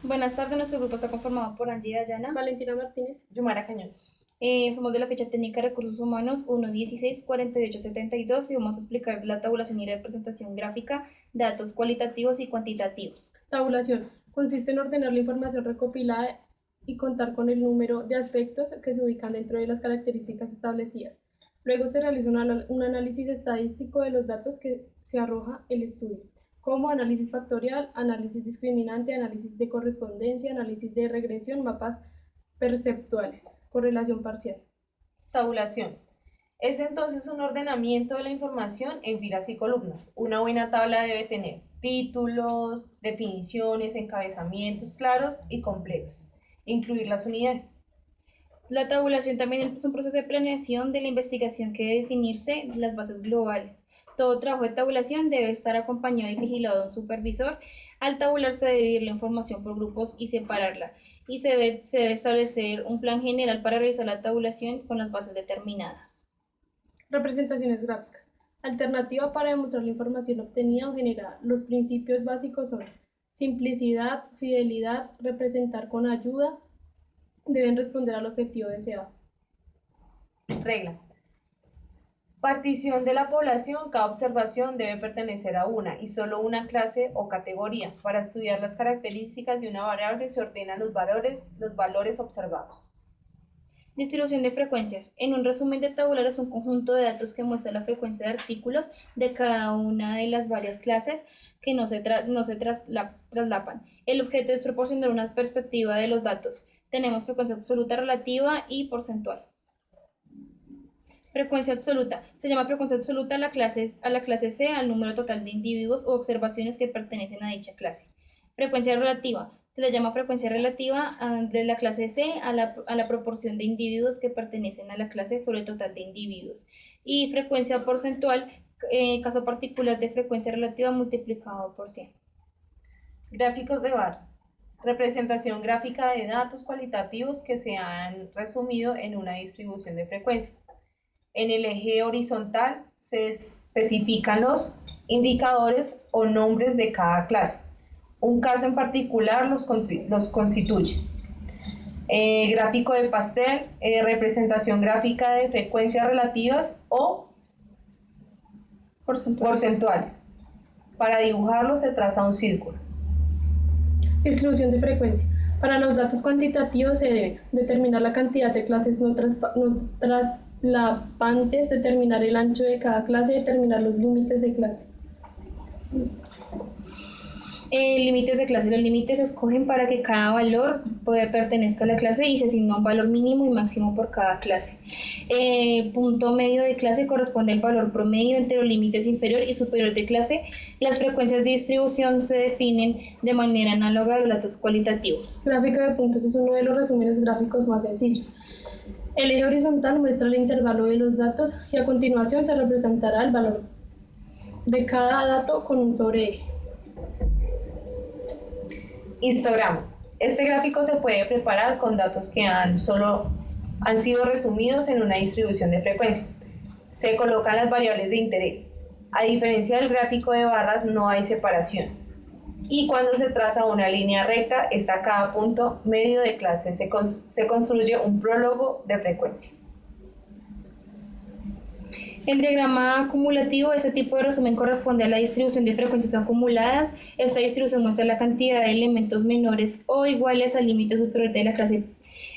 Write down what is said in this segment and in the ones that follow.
Buenas tardes, nuestro grupo está conformado por Angie Dayana. Valentina Martínez. Yumara Cañón. Somos de la ficha técnica de recursos humanos 1.16.48.72 y vamos a explicar la tabulación y representación gráfica de datos cualitativos y cuantitativos. Tabulación. Consiste en ordenar la información recopilada y contar con el número de aspectos que se ubican dentro de las características establecidas. Luego se realiza un análisis estadístico de los datos que se arroja el estudio, como análisis factorial, análisis discriminante, análisis de correspondencia, análisis de regresión, mapas perceptuales, correlación parcial. Tabulación. Es entonces un ordenamiento de la información en filas y columnas. Una buena tabla debe tener títulos, definiciones, encabezamientos claros y completos. Incluir las unidades. La tabulación también es un proceso de planeación de la investigación que debe definirse las bases globales. Todo trabajo de tabulación debe estar acompañado y vigilado de un supervisor. Al tabular se debe dividir la información por grupos y separarla. Y se debe establecer un plan general para realizar la tabulación con las bases determinadas. Representaciones gráficas. Alternativa para demostrar la información obtenida o generada. Los principios básicos son simplicidad, fidelidad, representar con ayuda, deben responder al objetivo deseado. Regla. Partición de la población. Cada observación debe pertenecer a una y solo una clase o categoría. Para estudiar las características de una variable se ordenan los valores observados. Distribución de frecuencias. En un resumen de tabular es un conjunto de datos que muestra la frecuencia de artículos de cada una de las varias clases que no se traslapan. El objeto es proporcionar una perspectiva de los datos. Tenemos frecuencia absoluta, relativa y porcentual. Frecuencia absoluta. Se llama frecuencia absoluta a la clase C, al número total de individuos o observaciones que pertenecen a dicha clase. Frecuencia relativa. Se le llama frecuencia relativa de la clase C a la proporción de individuos que pertenecen a la clase sobre el total de individuos. Y frecuencia porcentual, caso particular de frecuencia relativa multiplicado por 100. Gráficos de barras. Representación gráfica de datos cualitativos que se han resumido en una distribución de frecuencia. En el eje horizontal se especifican los indicadores o nombres de cada clase. Un caso en particular los constituye. Gráfico de pastel, representación gráfica de frecuencias relativas o porcentuales. Para dibujarlo se traza un círculo. Distribución de frecuencia. Para los datos cuantitativos se debe determinar la cantidad de clases no traslapantes, determinar el ancho de cada clase, determinar los límites de clase. Límites de clase. Los límites se escogen para que cada valor pertenezca a la clase y se asigna un valor mínimo y máximo por cada clase. Punto medio de clase corresponde al valor promedio entre los límites inferior y superior de clase. Las frecuencias de distribución se definen de manera análoga a los datos cualitativos. Gráfico de puntos es uno de los resúmenes gráficos más sencillos. El eje horizontal muestra el intervalo de los datos y a continuación se representará el valor de cada dato con un sobreeje. Histograma. Este gráfico se puede preparar con datos que han sido resumidos en una distribución de frecuencia. Se colocan las variables de interés. A diferencia del gráfico de barras, no hay separación. Y cuando se traza una línea recta, está a cada punto medio de clase. Se construye un prólogo de frecuencia. El diagrama acumulativo, este tipo de resumen corresponde a la distribución de frecuencias acumuladas. Esta distribución muestra la cantidad de elementos menores o iguales al límite superior de la clase.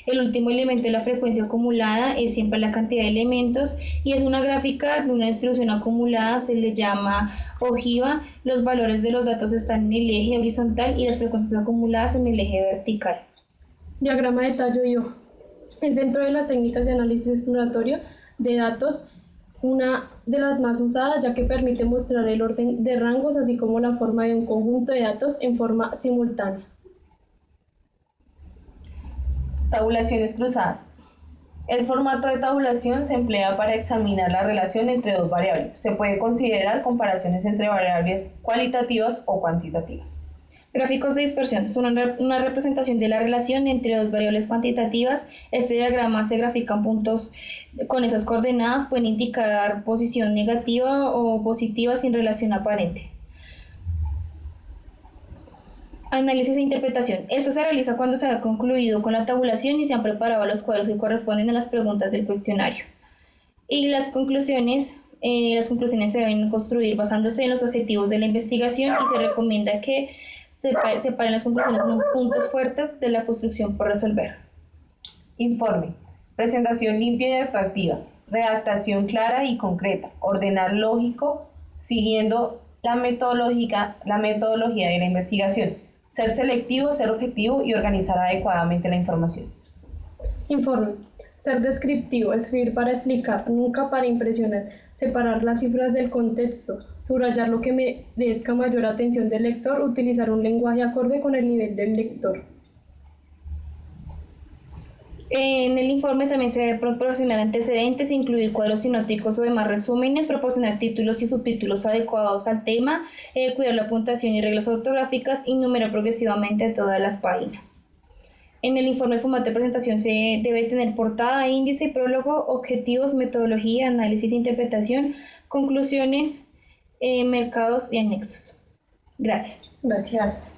El último elemento de la frecuencia acumulada es siempre la cantidad de elementos y es una gráfica de una distribución acumulada, se le llama ojiva. Los valores de los datos están en el eje horizontal y las frecuencias acumuladas en el eje vertical. Diagrama de tallo y hoja. Es dentro de las técnicas de análisis exploratorio de datos una de las más usadas, ya que permite mostrar el orden de rangos así como la forma de un conjunto de datos en forma simultánea. Tabulaciones cruzadas. El formato de tabulación se emplea para examinar la relación entre dos variables. Se puede considerar comparaciones entre variables cualitativas o cuantitativas. Gráficos de dispersión son una representación de la relación entre dos variables cuantitativas. Este diagrama se grafica en puntos con esas coordenadas, pueden indicar posición negativa o positiva sin relación aparente. Análisis e interpretación. Esto se realiza cuando se ha concluido con la tabulación y se han preparado los cuadros que corresponden a las preguntas del cuestionario. Y las conclusiones se deben construir basándose en los objetivos de la investigación y se recomienda que separen las conclusiones en puntos fuertes de la construcción por resolver. Informe. Presentación limpia y atractiva. Redactación clara y concreta. Ordenar lógico siguiendo la metodología de la investigación. Ser selectivo, ser objetivo y organizar adecuadamente la información. Informe. Ser descriptivo, escribir para explicar, nunca para impresionar, separar las cifras del contexto, subrayar lo que merezca mayor atención del lector, utilizar un lenguaje acorde con el nivel del lector. En el informe también se debe proporcionar antecedentes, incluir cuadros sinópticos o demás resúmenes, proporcionar títulos y subtítulos adecuados al tema, cuidar la puntuación y reglas ortográficas y numerar progresivamente todas las páginas. En el informe de formato de presentación se debe tener portada, índice, prólogo, objetivos, metodología, análisis e interpretación, conclusiones, mercados y anexos. Gracias. Gracias.